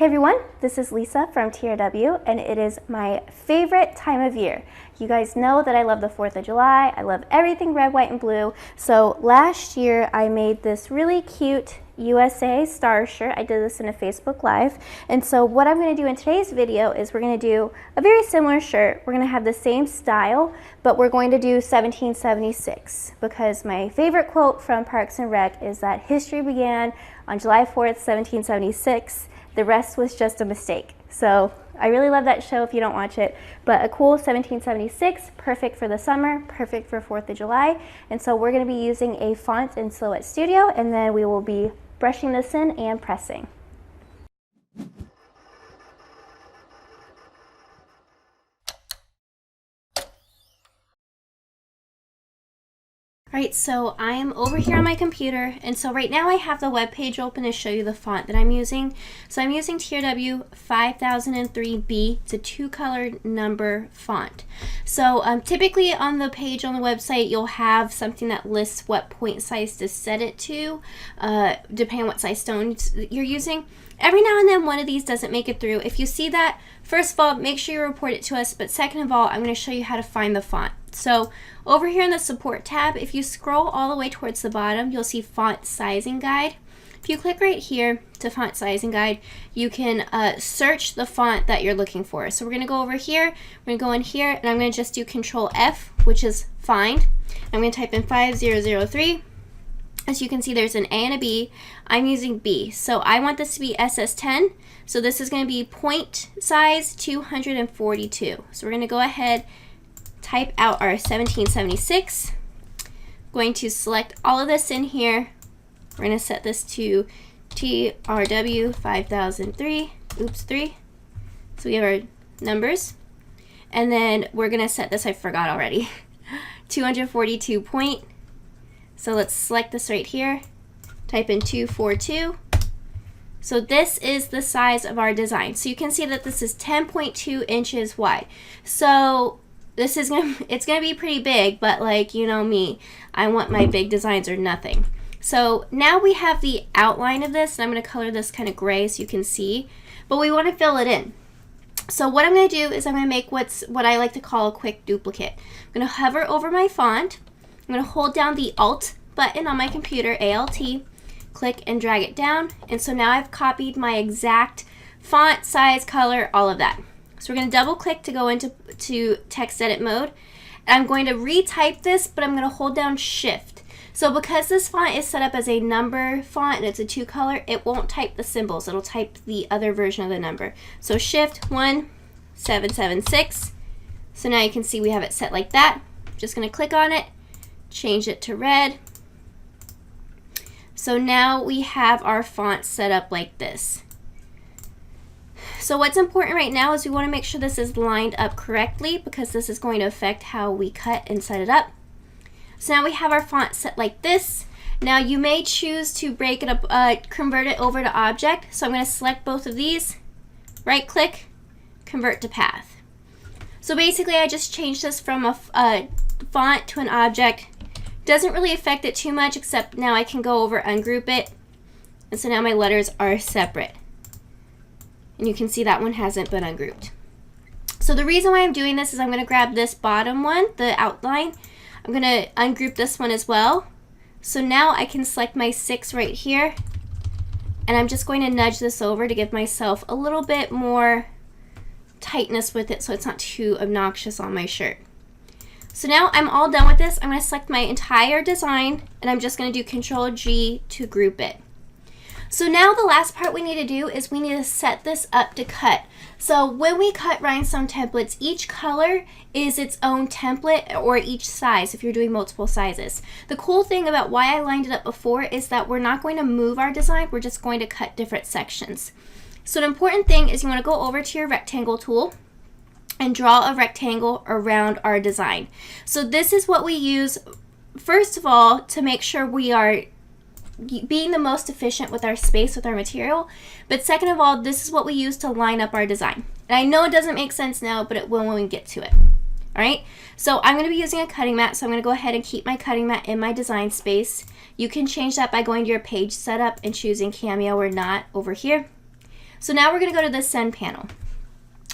Hey everyone, this is Lisa from TRW, and it is my favorite time of year. You guys know that I love the 4th of July. I love everything red, white, and blue. So last year I made this really cute USA star shirt. I did this in a Facebook Live. And so what I'm going to do in today's video is we're going to do a very similar shirt. We're going to have the same style, but we're going to do 1776 because my favorite quote from Parks and Rec is that history began on July 4th, 1776. The rest was just a mistake. So I really love that show if you don't watch it, but a cool 1776, perfect for the summer, perfect for 4th of July. And so we're going to be using a font in Silhouette Studio, and then we will be brushing this in and pressing. Alright, so I am over here on my computer, and so right now I have the web page open to show you the font that I'm using. So I'm using TRW 5003B. It's a 2-color number font. So typically on the page on the website you'll have something that lists what point size to set it to, depending on what size stones you're using. Every now and then one of these doesn't make it through. If you see that, first of all, make sure you report it to us, but second of all, I'm going to show you how to find the font. So over here in the support tab, if you scroll all the way towards the bottom, you'll see font sizing guide. If you click right here to font sizing guide, you can search the font that you're looking for. So we're going to go over here, we're going to go in here, and I'm going to just do Control F, which is find. I'm going to type in 5003. As you can see, there's an A and a B. I'm using B. So I want this to be SS10. So this is going to be point size 242. So we're going to go ahead, type out our 1776. Going to select all of this in here. We're going to set this to TRW 5003. Oops, 3. So we have our numbers. And then we're going to set this, I forgot already, 242 point. So let's select this right here, type in 242. So this is the size of our design. So you can see that this is 10.2 inches wide. So this is it's gonna be pretty big, but like, you know me, I want my big designs or nothing. So now we have the outline of this, and I'm gonna color this kind of gray so you can see, but we wanna fill it in. So what I'm gonna do is I'm gonna make what I like to call a quick duplicate. I'm gonna hover over my font. I'm going to hold down the Alt button on my computer, Alt, click and drag it down, and so now I've copied my exact font, size, color, all of that. So we're going to double click to go into text edit mode. And I'm going to retype this, but I'm going to hold down Shift. So because this font is set up as a number font and it's a 2-color, it won't type the symbols, it'll type the other version of the number. So Shift 1776. So now you can see we have it set like that. Just going to click on it, change it to red. So now we have our font set up like this. So what's important right now is we want to make sure this is lined up correctly because this is going to affect how we cut and set it up. So now we have our font set like this. Now you may choose to break it up, convert it over to object. So I'm going to select both of these, right click, convert to path. So basically I just changed this from a font to an object. Doesn't really affect it too much, except now I can go over ungroup it, and so now my letters are separate, and you can see that one hasn't been ungrouped. So the reason why I'm doing this is I'm going to grab this bottom one, the outline. I'm going to ungroup this one as well. So now I can select my 6 right here, and I'm just going to nudge this over to give myself a little bit more tightness with it so it's not too obnoxious on my shirt. So now I'm all done with this. I'm going to select my entire design, and I'm just going to do Control G to group it. So now the last part we need to do is we need to set this up to cut. So when we cut rhinestone templates, each color is its own template, or each size if you're doing multiple sizes. The cool thing about why I lined it up before is that we're not going to move our design, we're just going to cut different sections. So the important thing is you want to go over to your rectangle tool and draw a rectangle around our design. So this is what we use, first of all, to make sure we are being the most efficient with our space, with our material. But second of all, this is what we use to line up our design. And I know it doesn't make sense now, but it will when we get to it. All right, so I'm going to be using a cutting mat, so I'm going to go ahead and keep my cutting mat in my design space. You can change that by going to your page setup and choosing Cameo or not over here. So now we're going to go to the send panel.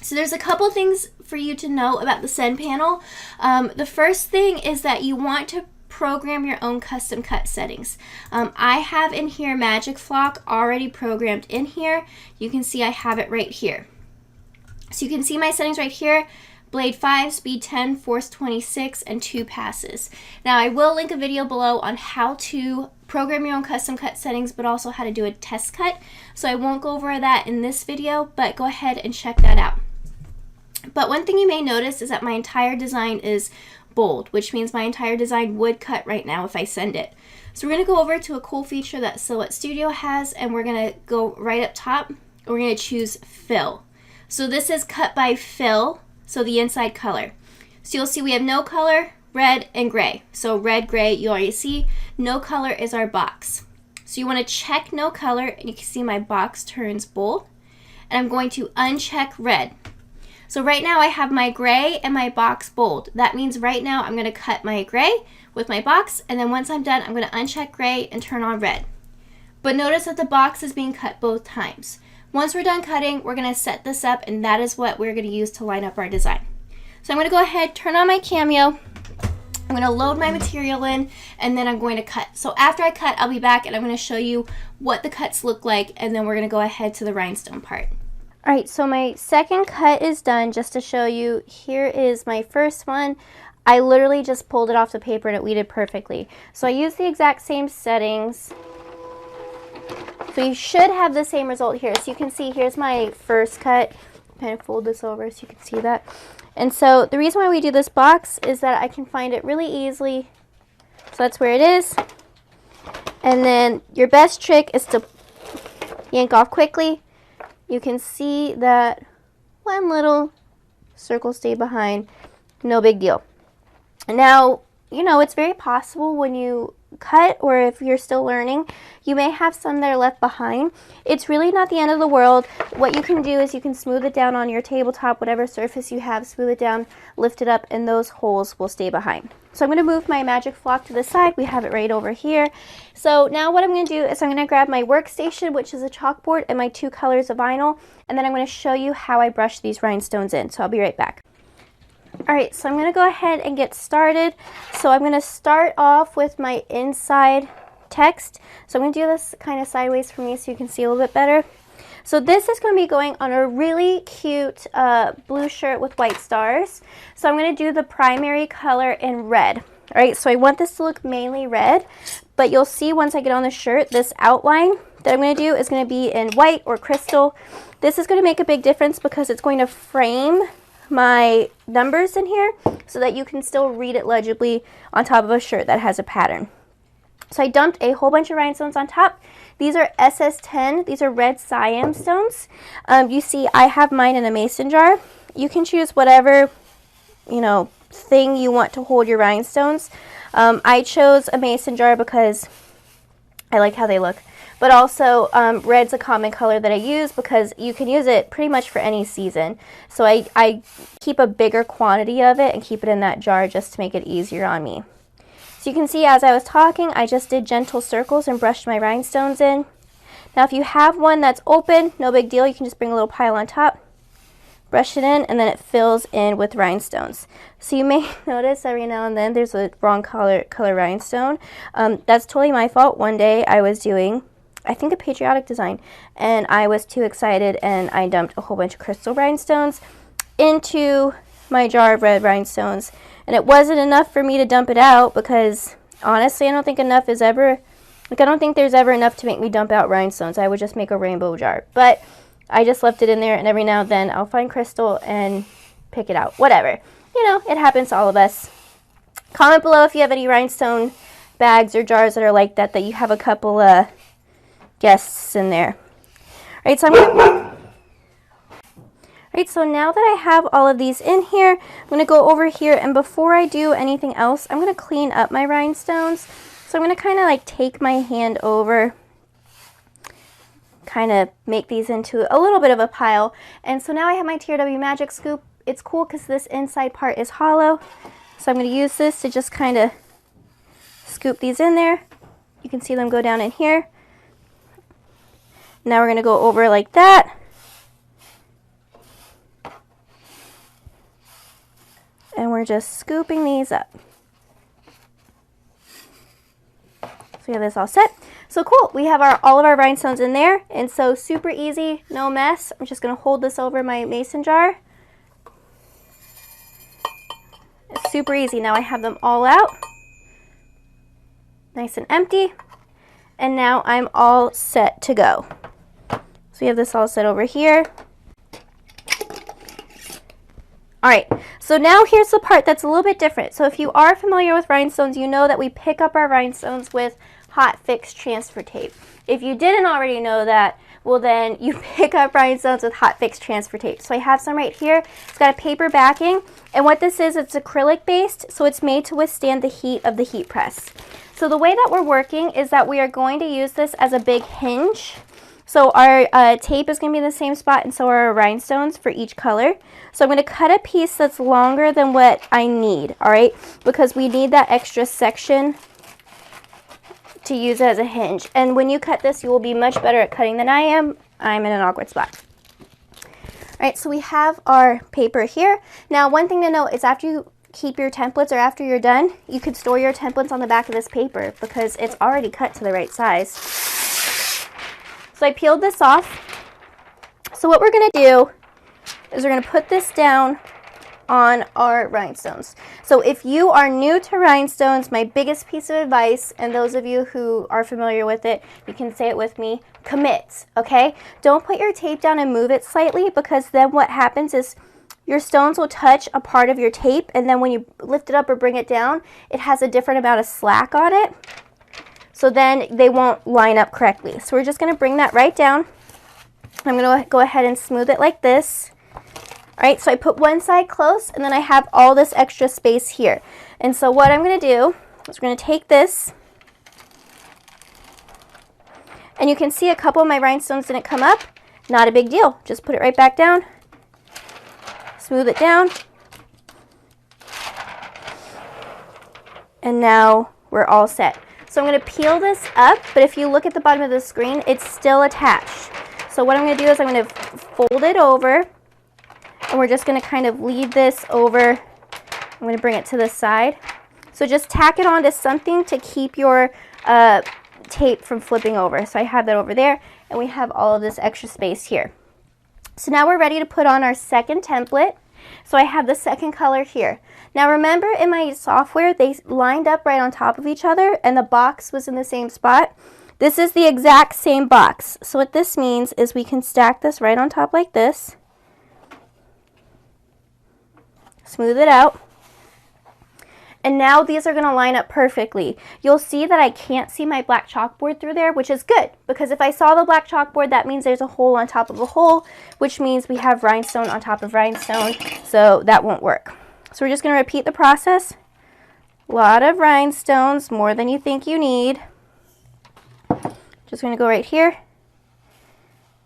So there's a couple things for you to know about the send panel. The first thing is that you want to program your own custom cut settings. I have in here Magic Flock already programmed in here. You can see I have it right here. So you can see my settings right here. Blade 5, speed 10, force 26, and 2 passes. Now I will link a video below on how to program your own custom cut settings, but also how to do a test cut. So I won't go over that in this video, but go ahead and check that out. But one thing you may notice is that my entire design is bold, which means my entire design would cut right now if I send it. So we're going to go over to a cool feature that Silhouette Studio has, and we're going to go right up top, and we're going to choose fill. So this is cut by fill. So the inside color. So you'll see we have no color, red, and gray. So red, gray, you already see. No color is our box. So you want to check no color, and you can see my box turns bold. And I'm going to uncheck red. So right now I have my gray and my box bold. That means right now I'm going to cut my gray with my box, and then once I'm done, I'm going to uncheck gray and turn on red. But notice that the box is being cut both times. Once we're done cutting, we're going to set this up, and that is what we're going to use to line up our design. So I'm going to go ahead, turn on my Cameo. I'm going to load my material in, and then I'm going to cut. So after I cut, I'll be back, and I'm going to show you what the cuts look like, and then we're going to go ahead to the rhinestone part. All right, so my second cut is done. Just to show you, here is my first one. I literally just pulled it off the paper, and it weeded perfectly. So I used the exact same settings. So you should have the same result here. So you can see here's my first cut. Kind of fold this over so you can see that. And so the reason why we do this box is that I can find it really easily. So that's where it is. And then your best trick is to yank off quickly. You can see that one little circle stayed behind. No big deal. Now, you know, it's very possible when you cut, or if you're still learning, you may have some that are left behind. It's really not the end of the world. What you can do is you can smooth it down on your tabletop, whatever surface you have, smooth it down, lift it up, and those holes will stay behind. So I'm going to move my Magic Flock to the side. We have it right over here. So now what I'm going to do is I'm going to grab my workstation, which is a chalkboard, and my 2 colors of vinyl, and then I'm going to show you how I brush these rhinestones in. So I'll be right back. Alright, so I'm going to go ahead and get started. So I'm going to start off with my inside text. So I'm going to do this kind of sideways for me so you can see a little bit better. So this is going to be going on a really cute blue shirt with white stars. So I'm going to do the primary color in red. Alright, so I want this to look mainly red, but you'll see once I get on the shirt, this outline that I'm going to do is going to be in white or crystal. This is going to make a big difference because it's going to frame my numbers in here so that you can still read it legibly on top of a shirt that has a pattern. So I dumped a whole bunch of rhinestones on top. These are SS10. These are red Siam stones. You see I have mine in a mason jar. You can choose whatever, you know, thing you want to hold your rhinestones. I chose a mason jar because I like how they look. But also, red's a common color that I use because you can use it pretty much for any season. So I keep a bigger quantity of it and keep it in that jar just to make it easier on me. So you can see as I was talking, I just did gentle circles and brushed my rhinestones in. Now if you have one that's open, no big deal. You can just bring a little pile on top, brush it in, and then it fills in with rhinestones. So you may notice every now and then there's a wrong color rhinestone. That's totally my fault. One day I was doing, I think, a patriotic design, and I was too excited and I dumped a whole bunch of crystal rhinestones into my jar of red rhinestones, and it wasn't enough for me to dump it out because honestly I don't think enough is ever, like, I don't think there's ever enough to make me dump out rhinestones. I would just make a rainbow jar, but I just left it in there, and every now and then I'll find crystal and pick it out. Whatever, you know, it happens to all of us. Comment below if you have any rhinestone bags or jars that are like that you have a couple guests in there. Alright, so now that I have all of these in here, I'm going to go over here, and before I do anything else, I'm going to clean up my rhinestones. So I'm going to kind of like take my hand over, kind of make these into a little bit of a pile. And so now I have my TRW Magic Scoop. It's cool because this inside part is hollow. So I'm going to use this to just kind of scoop these in there. You can see them go down in here. Now we're going to go over like that, just scooping these up. So we have this all set. So cool, we have all of our rhinestones in there, and so super easy, no mess. I'm just gonna hold this over my mason jar. It's super easy. Now I have them all out, nice and empty, and now I'm all set to go. So we have this all set over here. All right, so now here's the part that's a little bit different. So if you are familiar with rhinestones, you know that we pick up our rhinestones with hot fix transfer tape. If you didn't already know that, well then you pick up rhinestones with hot fix transfer tape. So I have some right here. It's got a paper backing, and what this is, it's acrylic based, so it's made to withstand the heat of the heat press. So the way that we're working is that we are going to use this as a big hinge. So our tape is going to be in the same spot, and so are our rhinestones for each color. So I'm going to cut a piece that's longer than what I need, all right, because we need that extra section to use as a hinge. And when you cut this, you will be much better at cutting than I am. I'm in an awkward spot. All right, so we have our paper here. Now, one thing to note is after you keep your templates, or after you're done, you could store your templates on the back of this paper because it's already cut to the right size. So I peeled this off. So what we're going to do is we're going to put this down on our rhinestones. So if you are new to rhinestones, my biggest piece of advice, and those of you who are familiar with it, you can say it with me, commit, okay? Don't put your tape down and move it slightly, because then what happens is your stones will touch a part of your tape, and then when you lift it up or bring it down, it has a different amount of slack on it. So then they won't line up correctly. So we're just going to bring that right down. I'm going to go ahead and smooth it like this. All right, so I put one side close, and then I have all this extra space here. And so what I'm going to do is we're going to take this, and you can see a couple of my rhinestones didn't come up. Not a big deal. Just put it right back down. Smooth it down. And now we're all set. So I'm going to peel this up, but if you look at the bottom of the screen, it's still attached. So what I'm going to do is I'm going to fold it over, and we're just going to kind of leave this over. I'm going to bring it to the side. So just tack it onto something to keep your tape from flipping over. So I have that over there, and we have all of this extra space here. So now we're ready to put on our second template. So I have the second color here. Now remember, in my software, they lined up right on top of each other, and the box was in the same spot. This is the exact same box. So what this means is we can stack this right on top like this. Smooth it out. And now these are going to line up perfectly. You'll see that I can't see my black chalkboard through there, which is good, because if I saw the black chalkboard, that means there's a hole on top of a hole, which means we have rhinestone on top of rhinestone, so that won't work. So we're just going to repeat the process. A lot of rhinestones, more than you think you need. Just going to go right here,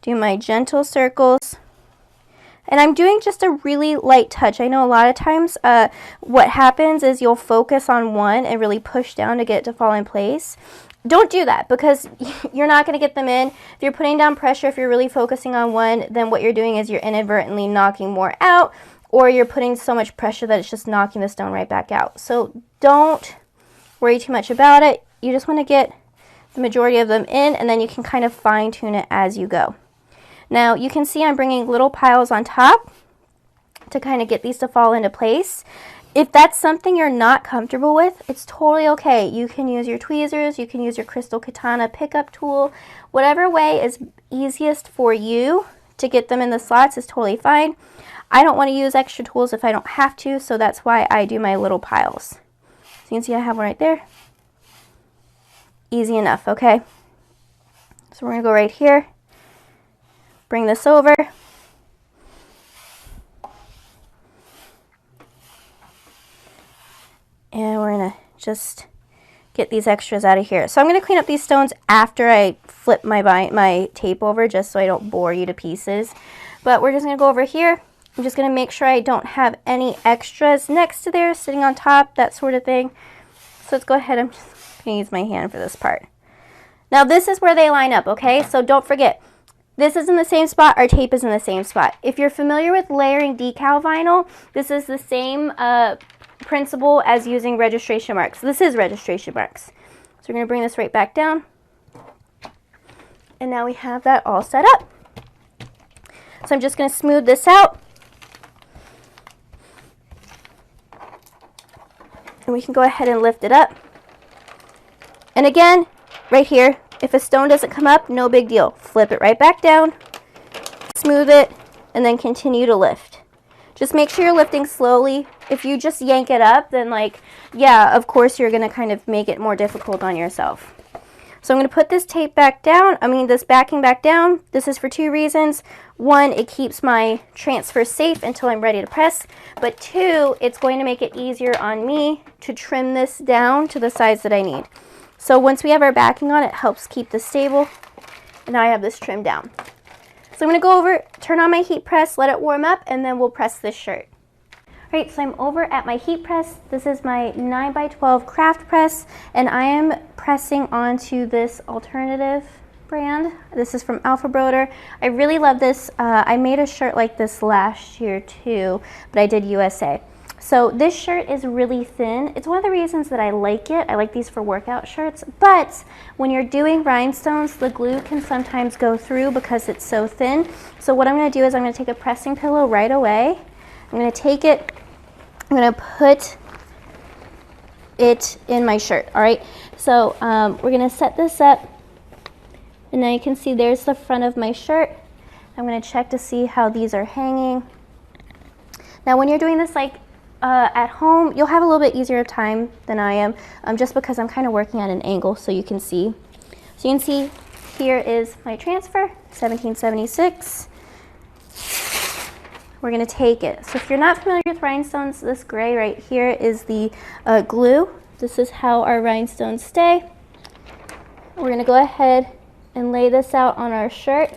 do my gentle circles. And I'm doing just a really light touch. I know a lot of times what happens is you'll focus on one and really push down to get it to fall in place. Don't do that, because you're not going to get them in. If you're putting down pressure, if you're really focusing on one, then what you're doing is you're inadvertently knocking more out, or you're putting so much pressure that it's just knocking the stone right back out. So don't worry too much about it. You just want to get the majority of them in, and then you can kind of fine tune it as you go. Now you can see I'm bringing little piles on top to kind of get these to fall into place. If that's something you're not comfortable with, it's totally okay. You can use your tweezers, you can use your Crystal Katana pickup tool. Whatever way is easiest for you to get them in the slots is totally fine. I don't want to use extra tools if I don't have to, so that's why I do my little piles. So you can see I have one right there. Easy enough, okay? So we're going to go right here. Bring this over. And we're going to just get these extras out of here. So I'm going to clean up these stones after I flip my tape over, just so I don't bore you to pieces. But we're just going to go over here. I'm just going to make sure I don't have any extras next to there, sitting on top, that sort of thing. So let's go ahead. I'm just going to use my hand for this part. Now this is where they line up, okay? So don't forget. This is in the same spot, our tape is in the same spot. If you're familiar with layering decal vinyl, this is the same principle as using registration marks. This is registration marks. So we're going to bring this right back down. And now we have that all set up. So I'm just going to smooth this out. And we can go ahead and lift it up. And again, right here, if a stone doesn't come up, no big deal. Flip it right back down, smooth it, and then continue to lift. Just make sure you're lifting slowly. If you just yank it up, then yeah, of course you're going to kind of make it more difficult on yourself. So I'm going to put this tape back down, this backing back down. This is for 2 reasons. 1, it keeps my transfer safe until I'm ready to press. But 2, it's going to make it easier on me to trim this down to the size that I need. So once we have our backing on, it helps keep this stable. And now I have this trimmed down. So I'm going to go over, turn on my heat press, let it warm up, and then we'll press this shirt. Alright, so I'm over at my heat press. This is my 9x12 craft press, and I am pressing onto this alternative brand. This is from Alpha Broder. I really love this. I made a shirt like this last year too, but I did USA. So this shirt is really thin. It's one of the reasons that I like it. I like these for workout shirts, but when you're doing rhinestones, the glue can sometimes go through because it's so thin. So what I'm going to do is I'm going to take a pressing pillow right away. I'm going to take it, I'm going to put it in my shirt, all right? So we're going to set this up, and now you can see there's the front of my shirt. I'm going to check to see how these are hanging. Now when you're doing this at home, you'll have a little bit easier time than I am, just because I'm kind of working at an angle so you can see. So you can see here is my transfer, 1776. We're going to take it. So if you're not familiar with rhinestones, this gray right here is the glue. This is how our rhinestones stay. We're going to go ahead and lay this out on our shirt.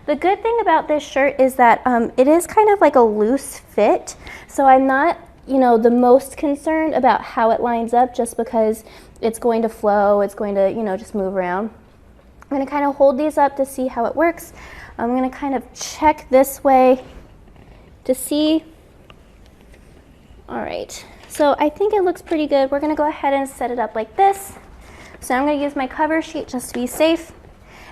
The good thing about this shirt is that it is kind of like a loose fit. So I'm not, the most concerned about how it lines up, just because it's going to flow. It's going to, just move around. I'm going to kind of hold these up to see how it works. I'm going to kind of check this way to see. All right, so I think it looks pretty good. We're going to go ahead and set it up like this. So I'm going to use my cover sheet just to be safe.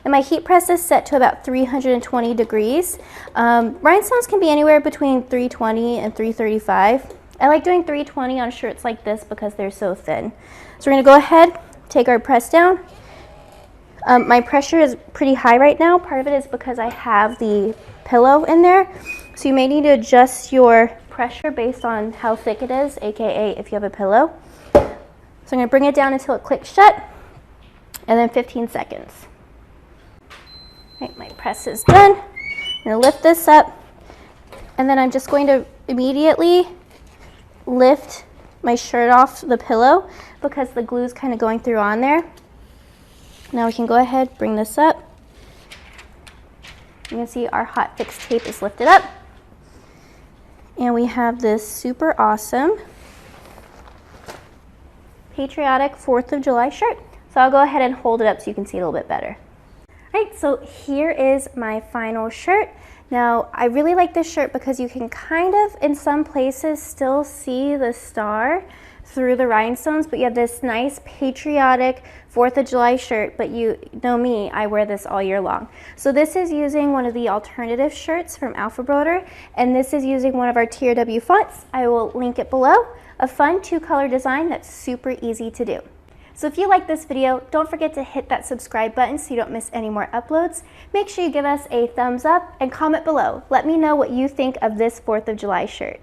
And my heat press is set to about 320 degrees. Rhinestones can be anywhere between 320 and 335. I like doing 320 on shirts like this because they're so thin. So we're going to go ahead, take our press down. My pressure is pretty high right now. Part of it is because I have the pillow in there. So you may need to adjust your pressure based on how thick it is, aka if you have a pillow. So I'm going to bring it down until it clicks shut, and then 15 seconds. Right, my press is done. I'm going to lift this up, and then I'm just going to immediately lift my shirt off the pillow because the glue is kind of going through on there. Now we can go ahead, bring this up. You can see our hot fix tape is lifted up. And we have this super awesome patriotic 4th of July shirt. So I'll go ahead and hold it up so you can see it a little bit better. All right, so here is my final shirt. Now, I really like this shirt because you can kind of, in some places, still see the star through the rhinestones, but you have this nice patriotic 4th of July shirt, but you know me, I wear this all year long. So this is using one of the alternative shirts from Alpha Broder, and this is using one of our TRW fonts. I will link it below. A fun 2-color design that's super easy to do. So if you like this video, don't forget to hit that subscribe button so you don't miss any more uploads. Make sure you give us a thumbs up and comment below. Let me know what you think of this 4th of July shirt.